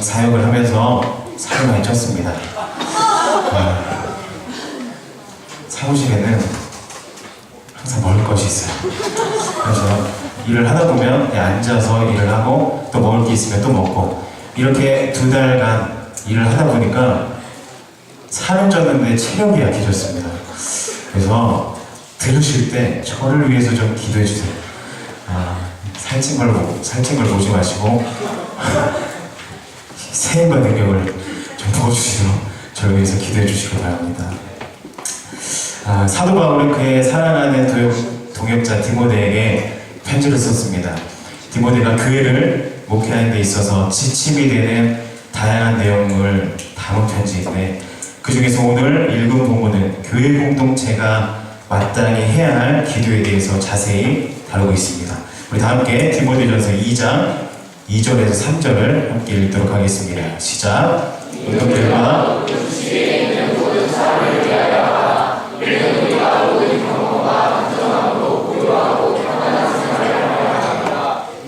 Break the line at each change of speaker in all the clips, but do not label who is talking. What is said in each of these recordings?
사역을 하면서 살을 많이 쪘습니다. 사무실에는 항상 먹을 것이 있어요. 그래서 일을 하다 보면 그냥 앉아서 일을 하고 또 먹을 게 있으면 또 먹고 이렇게 2달간 일을 하다 보니까 살은 쪘는데 체력이 약해졌습니다. 그래서 들으실 때 저를 위해서 좀 기도해 주세요. 살찐 걸 보지 마시고 세임과 능력을 좀 부어주시도록 저를 위해서 기도해 주시기 바랍니다. 사도 바울은 그의 사랑하는 동역자 디모데에게 편지를 썼습니다. 디모데가 교회를 목회하는 데 있어서 지침이 되는 다양한 내용을 담은 편지인데 그 중에서 오늘 읽은 본문은 교회 공동체가 마땅히 해야 할 기도에 대해서 자세히 다루고 있습니다. 우리 다 함께 디모데전서 2장 2절에서 3절을 함께 읽도록 하겠습니다. 시작. 의독들과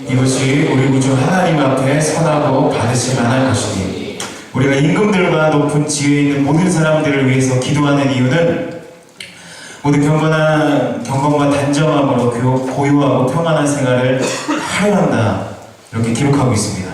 이것이 우리 구주 하나님 앞에 선하고 받으실 만한 것이니 우리가 임금들과 높은 지위에 있는 모든 사람들을 위해서 기도하는 이유는 모든 경건과 단정함으로 고요하고 평안한 생활을 하여야 한다. 이렇게 기록하고 있습니다.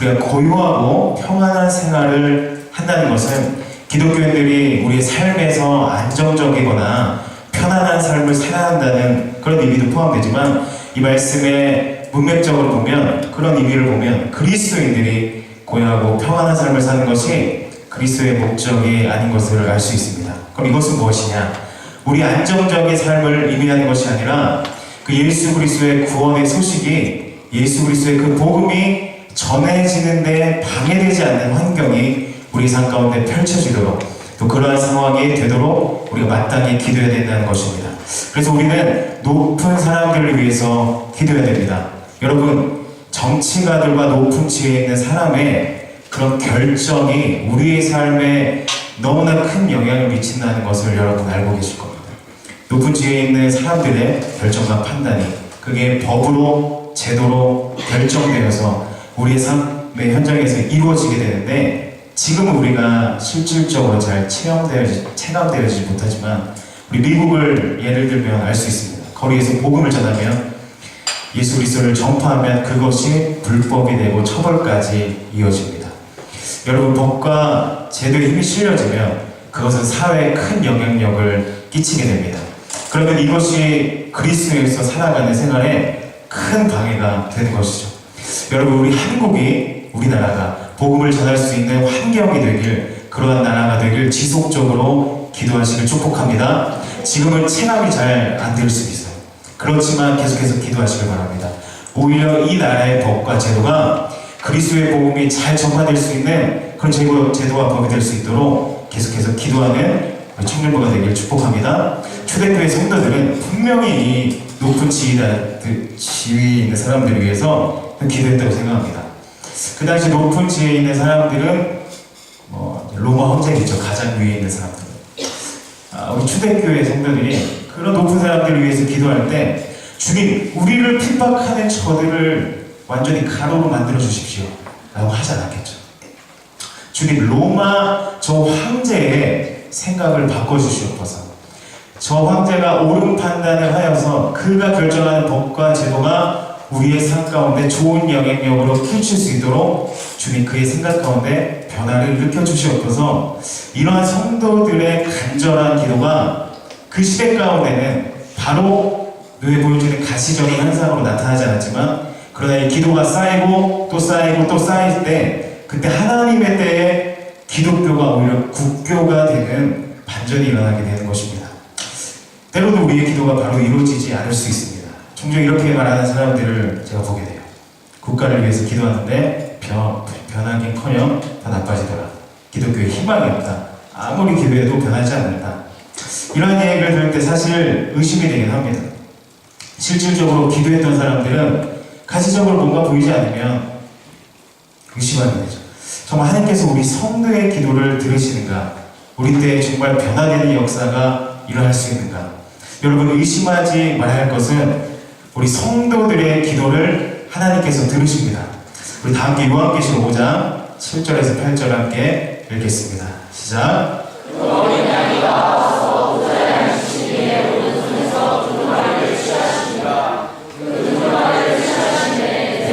우리가 고요하고 평안한 생활을 한다는 것은 기독교인들이 우리의 삶에서 안정적이거나 편안한 삶을 살아야 한다는 그런 의미도 포함되지만 이 말씀의 문맥적으로 보면 그런 의미를 보면 그리스도인들이 고요하고 평안한 삶을 사는 것이 그리스도의 목적이 아닌 것을 알 수 있습니다. 그럼 이것은 무엇이냐? 우리 안정적인 삶을 의미하는 것이 아니라 그 예수 그리스도의 구원의 소식이 예수 그리스도의 그 복음이 전해지는데 방해되지 않는 환경이 우리 삶 가운데 펼쳐지도록 또 그러한 상황이 되도록 우리가 마땅히 기도해야 된다는 것입니다. 그래서 우리는 높은 사람들을 위해서 기도해야 됩니다. 여러분, 정치가들과 높은 지위에 있는 사람의 그런 결정이 우리의 삶에 너무나 큰 영향을 미친다는 것을 여러분 알고 계실 겁니다. 높은 지위에 있는 사람들의 결정과 판단이 그게 법으로 제도로 결정되어서 우리의 삶의 현장에서 이루어지게 되는데 지금은 우리가 실질적으로 잘 체감되어지지 못하지만 우리 미국을 예를 들면 알 수 있습니다. 거리에서 복음을 전하면 예수 그리스도를 전파하면 그것이 불법이 되고 처벌까지 이어집니다. 여러분, 법과 제도의 힘이 실려지면 그것은 사회에 큰 영향력을 끼치게 됩니다. 그러면 이것이 그리스도에서 살아가는 생활에 큰 방해가 되는 것이죠. 여러분, 우리 한국이 우리나라가 복음을 전할 수 있는 환경이 되길 그러한 나라가 되길 지속적으로 기도하시길 축복합니다. 지금은 체감이 잘 안 될 수 있어요. 그렇지만 계속해서 기도하시길 바랍니다. 오히려 이 나라의 법과 제도가 그리스도의 복음이 잘 전파될 수 있는 그런 제도와 법이 될 수 있도록 계속해서 기도하는 청년부가 되길 축복합니다. 초대교회 성도들은 분명히 이 높은 지위에 있는 사람들을 위해서 기도했다고 생각합니다. 그 당시 높은 지위에 있는 사람들은 로마 황제겠죠. 가장 위에 있는 사람들. 우리 초대교회 성도들이 그런 높은 사람들을 위해서 기도할 때 주님, 우리를 핍박하는 저들을 완전히 가로로 만들어 주십시오 라고 하지 않았겠죠. 주님, 로마 저 황제의 생각을 바꿔주시옵소서. 저 황제가 옳은 판단을 하여서 그가 결정하는 법과 제도가 우리의 삶 가운데 좋은 영향력으로 펼칠 수 있도록 주님 그의 생각 가운데 변화를 일으켜 주시옵소서. 이러한 성도들의 간절한 기도가 그 시대 가운데는 바로 눈에 보여주는 가시적인 현상으로 나타나지 않았지만 그러나 이 기도가 쌓이고 또 쌓이고 또 쌓일 때 그때 하나님의 때에 기독교가 오히려 국교가 되는 반전이 일어나게 되는 것입니다. 때로는 우리의 기도가 바로 이루어지지 않을 수 있습니다. 종종 이렇게 말하는 사람들을 제가 보게 돼요. 국가를 위해서 기도하는데 변하긴커녕 더 나빠지더라. 기독교에 희망이 없다. 아무리 기도해도 변하지 않는다. 이런 얘기를 들을 때 사실 의심이 되긴 합니다. 실질적으로 기도했던 사람들은 가시적으로 뭔가 보이지 않으면 의심하게 되죠. 정말 하나님께서 우리 성도의 기도를 들으시는가? 우리 때 정말 변화되는 역사가 일어날 수 있는가? 여러분, 의심하지 말아야 할 것은 우리 성도들의 기도를 하나님께서 들으십니다. 우리 다 함께 요한계시록 5장 7절에서 8절 함께 읽겠습니다. 시작.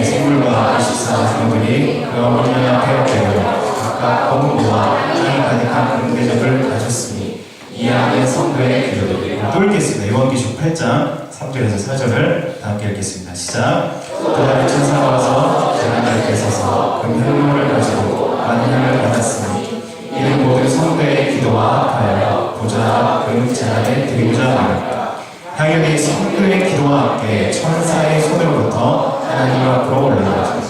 생물과 식사 생물이 그 어머니 앞에 엎드려 각각 검은 모와 향이 가득한 금대접을 가졌으니 이 안에 성도의 기도를 또 읽겠습니다. 요한계시록 8장 3절에서 4절을 함께 읽겠습니다. 시작. 또 다른 천사가 와서 제자들께 서서 금향로를 가지고 만향을 받았으니 이는 모든 성도의 기도와 합하여 보좌 제단에 드리고자 합니다. 당연히 성도의 기도와 함께 천사의 손으로부터 하나님 앞으로 올라가죠.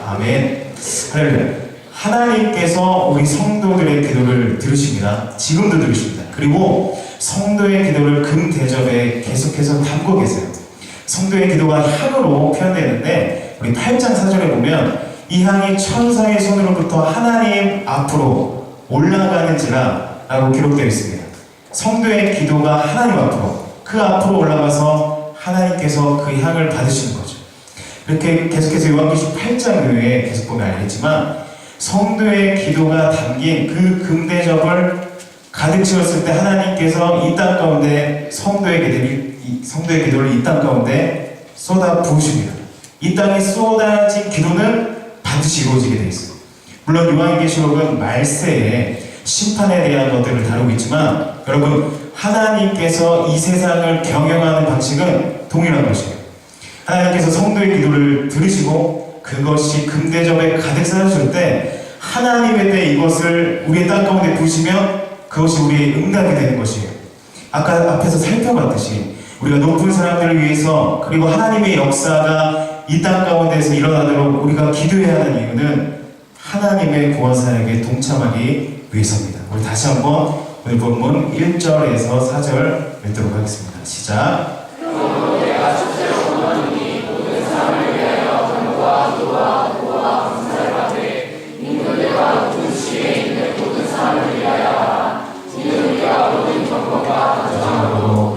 아멘. 할렐루야. 하나님께서 우리 성도들의 기도를 들으십니다. 지금도 들으십니다. 그리고 성도의 기도를 금 대접에 계속해서 담고 계세요. 성도의 기도가 향으로 표현되는데 우리 8장 4절에 보면 이 향이 천사의 손으로부터 하나님 앞으로 올라가는지라 라고 기록되어 있습니다. 성도의 기도가 하나님 앞으로, 그 앞으로 올라가서 하나님께서 그 향을 받으시는 거죠. 이렇게 계속해서 요한계시록 8장 외에 계속 보면 알겠지만 성도의 기도가 담긴 그 금대접을 가득 채웠을 때 하나님께서 이 땅 가운데 성도의 기도를 이 땅 가운데 쏟아 부으십니다. 이 땅에 쏟아진 기도는 반드시 이루어지게 되어 있어요. 물론 요한계시록은 말세에 심판에 대한 것들을 다루고 있지만 여러분, 하나님께서 이 세상을 경영하는 방식은 동일한 것이에요. 하나님께서 성도의 기도를 들으시고 그것이 금대접에 가득 쌓여줄 때 하나님의 때 이것을 우리의 땅 가운데 부으시면 그것이 우리의 응답이 되는 것이에요. 아까 앞에서 살펴봤듯이 우리가 높은 사람들을 위해서 그리고 하나님의 역사가 이 땅 가운데에서 일어나도록 우리가 기도해야 하는 이유는 하나님의 구원 사역에 동참하기 위해서입니다. 우리 다시 한번 오늘 본문 1절에서 4절 읽도록 하겠습니다. 시작.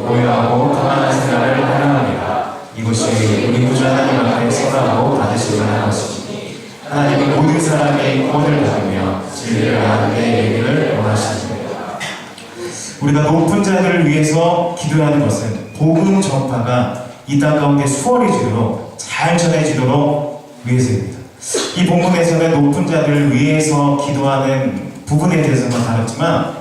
고요하고 평안한 생활을 하려합니다. 이것이 우리 구주 하나님 앞에 선하고 받으실 만한 것이니 하나님은 모든 사람이 구원을 받으며 진리를 아는 데 이르기를 원하십니다. 우리가 높은 자들을 위해서 기도하는 것은 복음 전파가 이 땅 가운데 수월해지도록 잘 전해지도록 위해서입니다. 이 본문에서는 높은 자들을 위해서 기도하는 부분에 대해서만 다뤘지만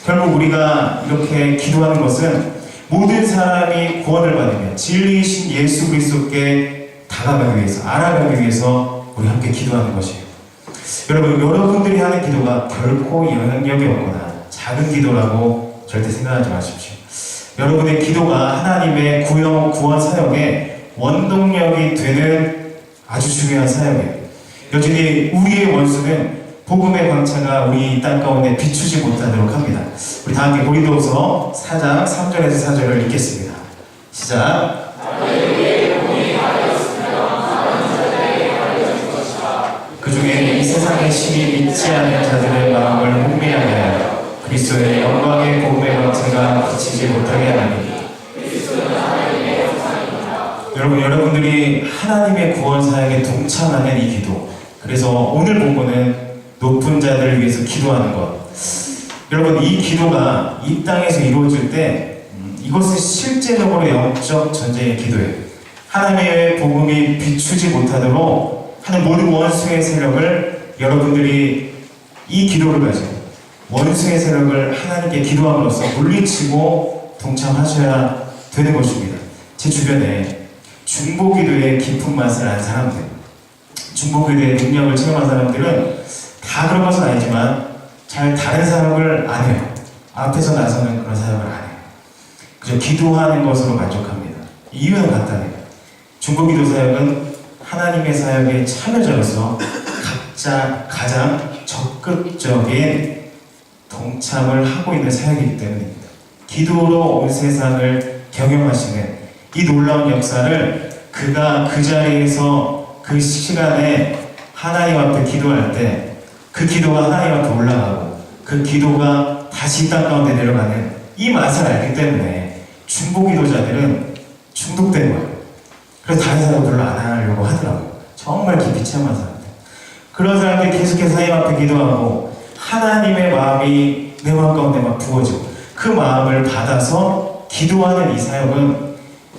결국 우리가 이렇게 기도하는 것은 모든 사람이 구원을 받으며 진리이신 예수 그리스도께 다가가기 위해서, 알아가기 위해서 우리 함께 기도하는 것이에요. 여러분, 여러분들이 하는 기도가 결코 영향력이 없거나 작은 기도라고 절대 생각하지 마십시오. 여러분의 기도가 하나님의 구원 사역에 원동력이 되는 아주 중요한 사역이에요. 여전히 우리의 원수는 복음의 광채가 우리 땅 가운데 비추지 못하도록 합니다. 우리 다 함께 고린도후서 4장 3절에서 4절을 읽겠습니다. 시작. 그 중에 이 세상의 신이 믿지 않는 자들의 마음을 혼미하게 하여 그리스도의 영광의 복음의 광채가 비치지 못하게 하나니. 여러분들이 하나님의 구원 사역에 동참하는 이 기도, 그래서 오늘 본문은 높은 자들을 위해서 기도하는 것. 여러분, 이 기도가 이 땅에서 이루어질 때 이것은 실제적으로 영적 전쟁의 기도예요. 하나님의 복음이 비추지 못하도록 하는 모든 원수의 세력을 여러분들이 이 기도를 가지고 원수의 세력을 하나님께 기도함으로써 물리치고 동참하셔야 되는 것입니다. 제 주변에 중보기도의 깊은 맛을 안 사람들, 중보기도의 능력을 체험한 사람들은 다 그런 것은 아니지만 잘 다른 사역을 안 해요. 앞에서 나서는 그런 사역을 안 해요. 그저 기도하는 것으로 만족합니다. 이유는 간단해요. 중보기도 사역은 하나님의 사역의 참여자로서 각자 가장 적극적인 동참을 하고 있는 사역이기 때문입니다. 기도로 온 세상을 경영하시는 이 놀라운 역사를 그가 그 자리에서 그 시간에 하나님 앞에 기도할 때 그 기도가 하나님 앞에 올라가고 그 기도가 다시 땅 가운데 내려가는 이 맛을 알기 때문에 중보기도자들은 중독된 거예요. 그래서 다른 사람 별로 안 하려고 하더라고요. 정말 깊이 체험한 사람들. 그런 사람들이 계속해서 하나님 앞에 기도하고 하나님의 마음이 내 마음 가운데 막 부어지고 그 마음을 받아서 기도하는 이 사역은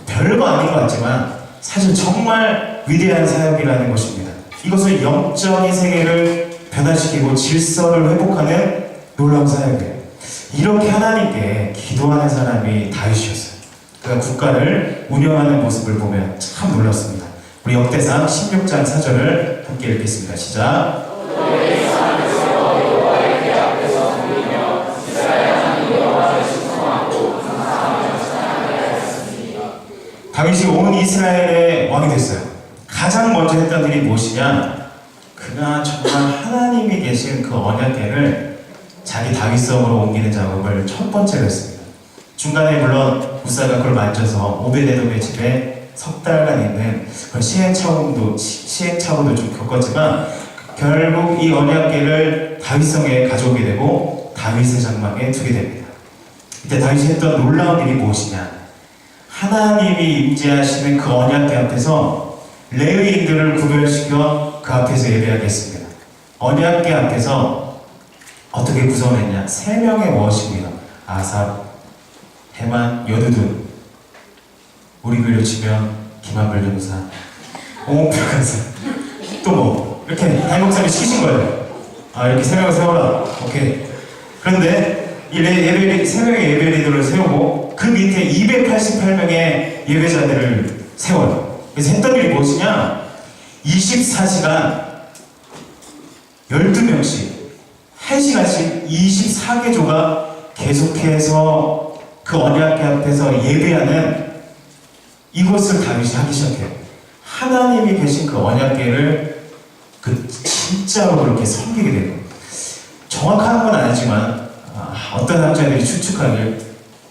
별거 아닌 것 같지만 사실 정말 위대한 사역이라는 것입니다. 이것은 영적인 세계를 변화시키고 질서를 회복하는 놀라운 사역이에요. 이렇게 하나님께 기도하는 사람이 다윗이었어요. 그가 국가를 운영하는 모습을 보면 참 놀랐습니다. 우리 역대상 16장 4절을 함께 읽겠습니다. 시작. 다윗이 온 이스라엘의 왕이 됐어요. 가장 먼저 했던 일이 무엇이냐? 그가 정말 하나님이 계신 그 언약궤를 자기 다윗성으로 옮기는 작업을 첫 번째로 했습니다. 중간에 물론 무사가 그걸 만져서 오베데돔의 집에 석 달간 있는 그런 시행착오도 좀 겪었지만 결국 이 언약궤를 다윗성에 가져오게 되고 다윗의 장막에 두게 됩니다. 이때 다윗이 했던 놀라운 일이 무엇이냐? 하나님이 임재하시는 그 언약궤 앞에서 레위인들을 구별시켜 그 앞에서 예배하게 했습니다. 언약궤 앞에서 어떻게 구성했냐? 3명의 워십이요. 아삽, 해만, 여두둔. 우리 교회로 치면 김한별 전사, 오목표 간사. 또 뭐 이렇게 담임목사님이 시키신 거예요. 이렇게 3명을 세워라. 오케이. 그런데 이 3명의 예배 리더를 세우고 그 밑에 288명의 예배자들을 세워요. 그래서 했던 일이 무엇이냐? 24시간 12명씩 1시간씩 24개조가 계속해서 그 언약궤 앞에서 예배하는 이것을 다윗이 하기 시작해요. 하나님이 계신 그 언약궤를 진짜로 그렇게 섬기게 되고, 정확한 건 아니지만 어떤 학자들이 추측하길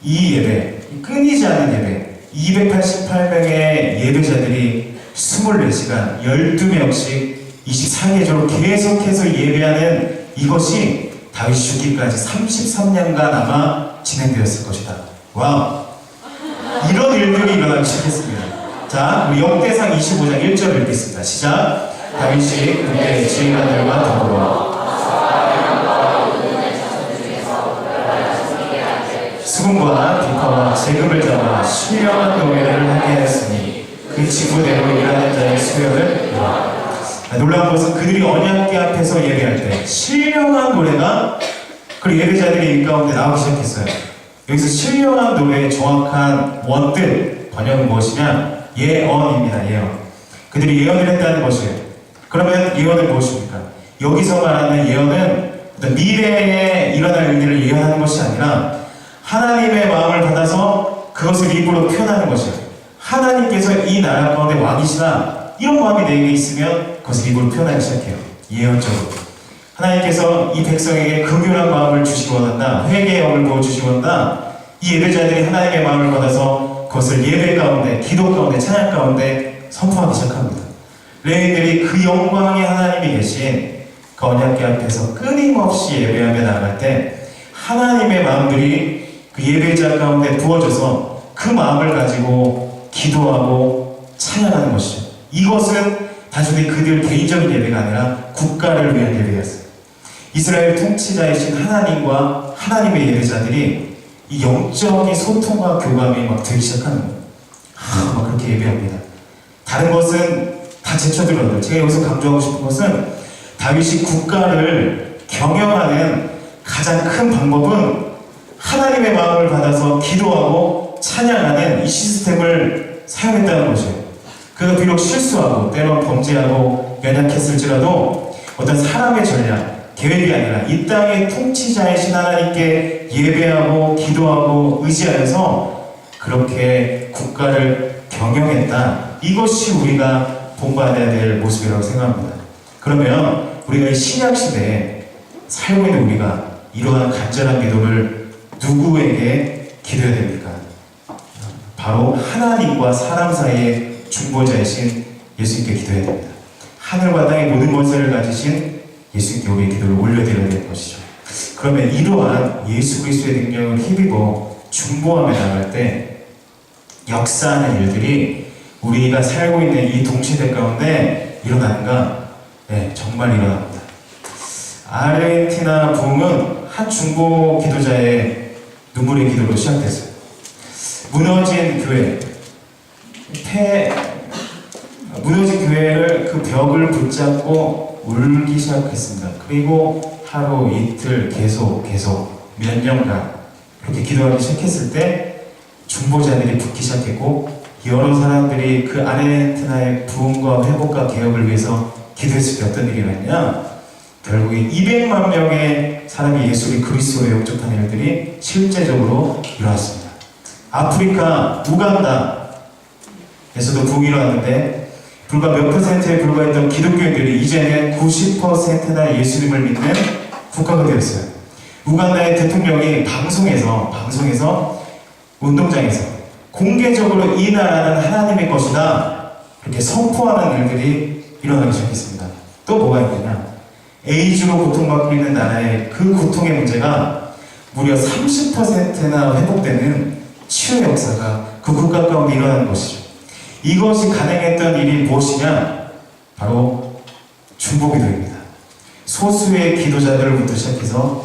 이 예배, 끊이지 않는 예배, 288명의 예배자들이 24시간 12명씩 24계절로 계속해서 예배하는 이것이 다윗이 죽기까지 33년간 아마 진행되었을 것이다. 와우! 이런 일들이 일어나기 시작했습니다. 자, 우리 역대상 25장 1절을 읽겠습니다. 시작! 다윗이 그때 지휘관들과 더불어 수금과 비파와 제금을 잡아 신령한 노예를 하게 하였으니 그 직무대로 일하는 자의 수요를 놀라운 것은 그들이 언약궤 앞에서 예배할 때 신령한 노래가 그리고 예배자들이 이 가운데 나오기 시작했어요. 여기서 신령한 노래의 정확한 원뜻 번역은 무엇이냐? 예언입니다. 예언. 그들이 예언을 했다는 것이에요. 그러면 예언은 무엇입니까? 여기서 말하는 예언은 미래에 일어날 일들을 예언하는 것이 아니라 하나님의 마음을 받아서 그것을 입으로 표현하는 것이에요. 하나님께서 이 나라 가운데 왕이시다, 이런 마음이 내게 있으면 그것을 입으로 표현하기 시작해요. 예언적으로. 하나님께서 이 백성에게 긍휼한 마음을 주시기 원한다, 회개의 영을 부어주시기 원한다. 이 예배자들이 하나님의 마음을 받아서 그것을 예배 가운데, 기도 가운데, 찬양 가운데 선포하기 시작합니다. 레위인들이 그 영광의 하나님이 계신 그 언약궤 앞에서 끊임없이 예배하며 나아갈 때 하나님의 마음들이 그 예배자 가운데 부어져서 그 마음을 가지고 기도하고 찬양하는 것이죠. 이것은 단순히 그들 개인적인 예배가 아니라 국가를 위한 예배였어요. 이스라엘 통치자이신 하나님과 하나님의 예배자들이 이 영적인 소통과 교감이 막 되기 시작하는 거예요. 막 그렇게 예배합니다. 다른 것은 다 제쳐들어요. 제가 여기서 강조하고 싶은 것은 다윗이 국가를 경영하는 가장 큰 방법은 하나님의 마음을 받아서 기도하고 찬양하는 이 시스템을 사용했다는 것이에요. 그가 비록 실수하고 때론 범죄하고 연약했을지라도 어떤 사람의 전략, 계획이 아니라 이 땅의 통치자이신 하나님께 예배하고 기도하고 의지하여서 그렇게 국가를 경영했다. 이것이 우리가 본받아야 될 모습이라고 생각합니다. 그러면 우리가 이 신약시대에 살고 있는 우리가 이러한 간절한 기도를 누구에게 기도해야 됩니까? 바로 하나님과 사람 사이의 중보자이신 예수님께 기도해야 됩니다. 하늘과 땅의 모든 권세를 가지신 예수님께 우리의 기도를 올려드려야 될 것이죠. 그러면 이러한 예수 그리스도의 능력을 힘입어 중보하며 나갈 때 역사하는 일들이 우리가 살고 있는 이 동시대 가운데 일어나는가? 네, 정말 일어납니다. 아르헨티나 부흥은 한 중보 기도자의 눈물의 기도로 시작됐어요. 무너진 교회, 무너진 교회를 그 벽을 붙잡고 울기 시작했습니다. 그리고 하루 이틀 계속 몇 년간 그렇게 기도하기 시작했을 때 중보자들이 붙기 시작했고 여러 사람들이 그 아르헨티나의 부흥과 회복과 개혁을 위해서 기도했을 때 어떤 일이 일어났냐? 결국에 200만 명의 사람이 예수를 그리스도로 영접한 일들이 실제적으로 일어났습니다. 아프리카 우간다에서도 부흥이 일어났는데 불과 몇 퍼센트에 불과했던 기독교인들이 이제는 90%나 예수님을 믿는 국가가 되었어요. 우간다의 대통령이 방송에서 운동장에서 공개적으로 이 나라는 하나님의 것이다 이렇게 선포하는 일들이 일어나기 시작했습니다. 또 뭐가 있느냐? 에이즈로 고통받고 있는 나라의 그 고통의 문제가 무려 30%나 회복되는 치유 역사가 그 국가 가운데 일어나는 것이죠. 이것이 가능했던 일이 무엇이냐? 바로 중보기도입니다. 소수의 기도자들부터 시작해서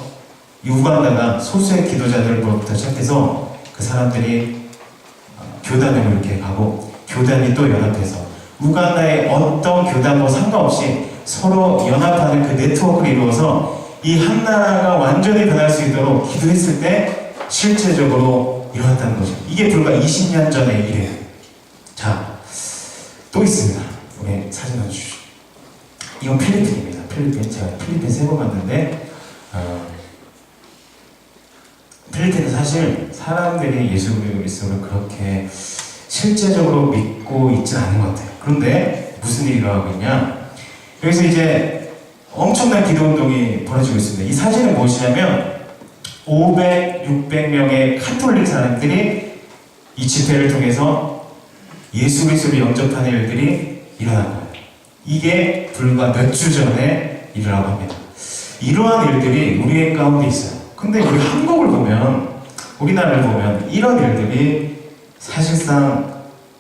우간다가 소수의 기도자들부터 시작해서 그 사람들이 교단으로 이렇게 가고 교단이 또 연합해서 우간다의 어떤 교단과 상관없이 서로 연합하는 그 네트워크를 이루어서 이 한 나라가 완전히 변할 수 있도록 기도했을 때 실제적으로 일어났다는 거죠. 이게 불과 20년 전의 일이에요. 자, 또 있습니다. 우리 사진 하나 주시죠. 이건 필리핀입니다. 제가 필리핀 3번 갔는데 필리핀은 사실 사람들이 예수 그리스도를 그렇게 실제적으로 믿고 있지 않은 것 같아요. 그런데 무슨 일이 일어나고 있냐? 여기서 이제 엄청난 기도운동이 벌어지고 있습니다. 이 사진은 무엇이냐면 500, 600명의 카톨릭 사람들이 이 집회를 통해서 예수 그리스도를 영접하는 일들이 일어난 거예요. 이게 불과 몇 주 전에 일어나고 합니다. 이러한 일들이 우리의 가운데 있어요. 근데 우리 한국을 보면, 우리나라를 보면 이런 일들이 사실상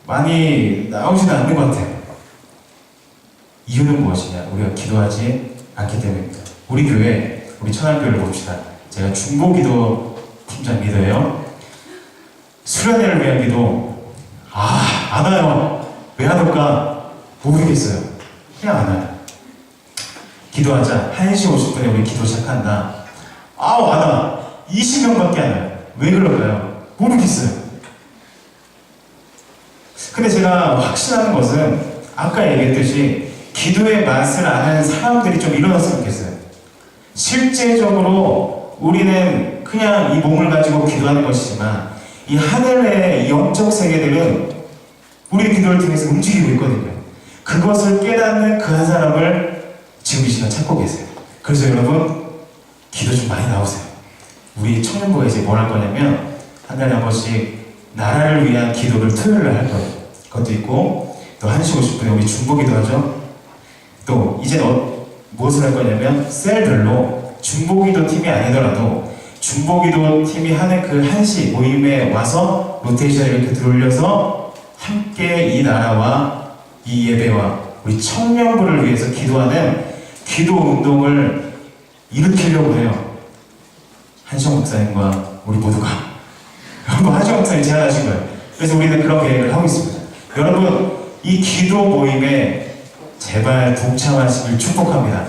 많이 나오지도 않는 것 같아요. 이유는 무엇이냐? 우리가 기도하지 않기 때문입니다. 우리 교회, 우리 천안교회를 봅시다. 제가 중보기도 팀장 리더예요. 수련회를 위한 기도, 안 와요. 왜 안 올까? 모르겠어요. 그냥 안 와요. 기도하자. 1시 50분에 우리 기도 시작한다. 안 와. 20명밖에 안 와요. 왜 그럴까요? 모르겠어요. 근데 제가 확신하는 것은 아까 얘기했듯이 기도의 맛을 아는 사람들이 좀 일어났으면 좋겠어요. 실제적으로 우리는 그냥 이 몸을 가지고 기도하는 것이지만 이 하늘의 영적 세계들은 우리의 기도를 통해서 움직이고 있거든요. 그것을 깨닫는 그 한 사람을 지금 이 시간 찾고 계세요. 그래서 여러분 기도 좀 많이 나오세요. 우리 청년부가 이제 뭘 할 거냐면 한 달에 한 번씩 나라를 위한 기도를 토요일날 할 거예요. 그것도 있고 또 1시 50분에 우리 중보기도 하죠. 또 이제 무엇을 할 거냐면 셀별로 중보기도 팀이 아니더라도 중보기도 팀이 하는 그 1시 모임에 와서 로테이션을 이렇게 들어올려서 함께 이 나라와 이 예배와 우리 청년부를 위해서 기도하는 기도 운동을 일으키려고 해요. 한시영 목사님과 우리 모두가. 한시영 목사님 제안하신 거예요. 그래서 우리는 그런 계획을 하고 있습니다. 여러분 이 기도 모임에 제발 동참하시길 축복합니다.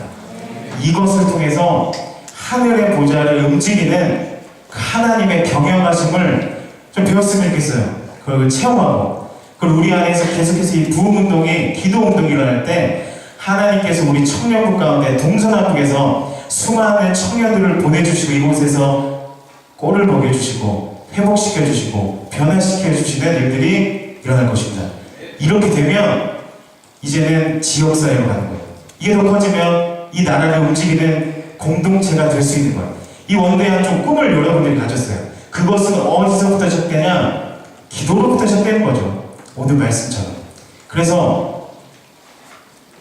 이것을 통해서 하늘의 보좌를 움직이는 그 하나님의 경영하심을 좀 배웠으면 좋겠어요. 그걸 체험하고 그리고 우리 안에서 계속해서 이 부흥운동이 기도운동이 일어날 때 하나님께서 우리 청년부 가운데 동서남북에서 수많은 청년들을 보내주시고 이곳에서 꼴을 먹여주시고 회복시켜주시고 변화시켜주시는 일들이 일어날 것입니다. 이렇게 되면 이제는 지역사회로 가는 거예요. 이게 더 커지면 이 나라를 움직이는 공동체가 될 수 있는 거예요. 이 원대한 좀 꿈을 여러분들이 가졌어요. 그것은 어디서부터 시작되냐? 기도로부터 시작되는 거죠. 오늘 말씀처럼. 그래서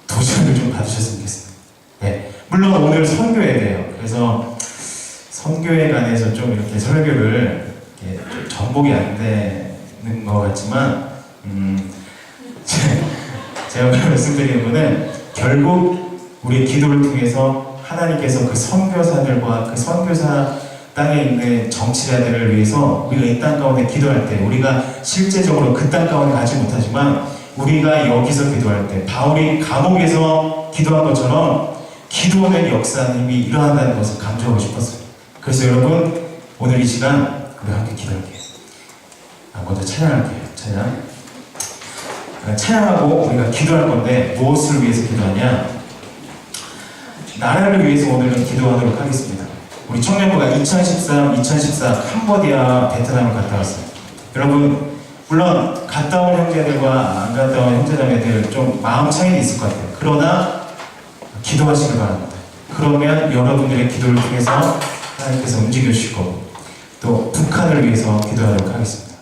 도전을 좀 받으셨으면 좋겠습니다. 네. 물론 오늘 선교회예요. 그래서 선교회 관해서 좀 이렇게 설교를 이렇게 좀 전복이 안 되는 것 같지만 제가 말씀드리는 거는 결국 우리의 기도를 통해서 하나님께서 그 선교사들과 그 선교사 땅에 있는 정치자들을 위해서 우리가 이 땅 가운데 기도할 때, 우리가 실제적으로 그 땅 가운데 가지 못하지만 우리가 여기서 기도할 때 바울이 감옥에서 기도한 것처럼 기도하는 역사는 이미 일어난다는 것을 강조하고 싶었어요. 그래서 여러분, 오늘 이 시간 우리 함께 기도할게요. 먼저 찬양할게요. 찬양하고 우리가 기도할 건데 무엇을 위해서 기도하냐? 나라를 위해서 오늘은 기도하도록 하겠습니다. 우리 청년부가 2014 캄보디아, 베트남을 갔다 왔어요. 여러분, 물론 갔다 온 형제들과 안 갔다 온 형제자매들 좀 마음 차이는 있을 것 같아요. 그러나 기도하시길 바랍니다. 그러면 여러분들의 기도를 통해서 하나님께서 움직여 주시고 또 북한을 위해서 기도하도록 하겠습니다.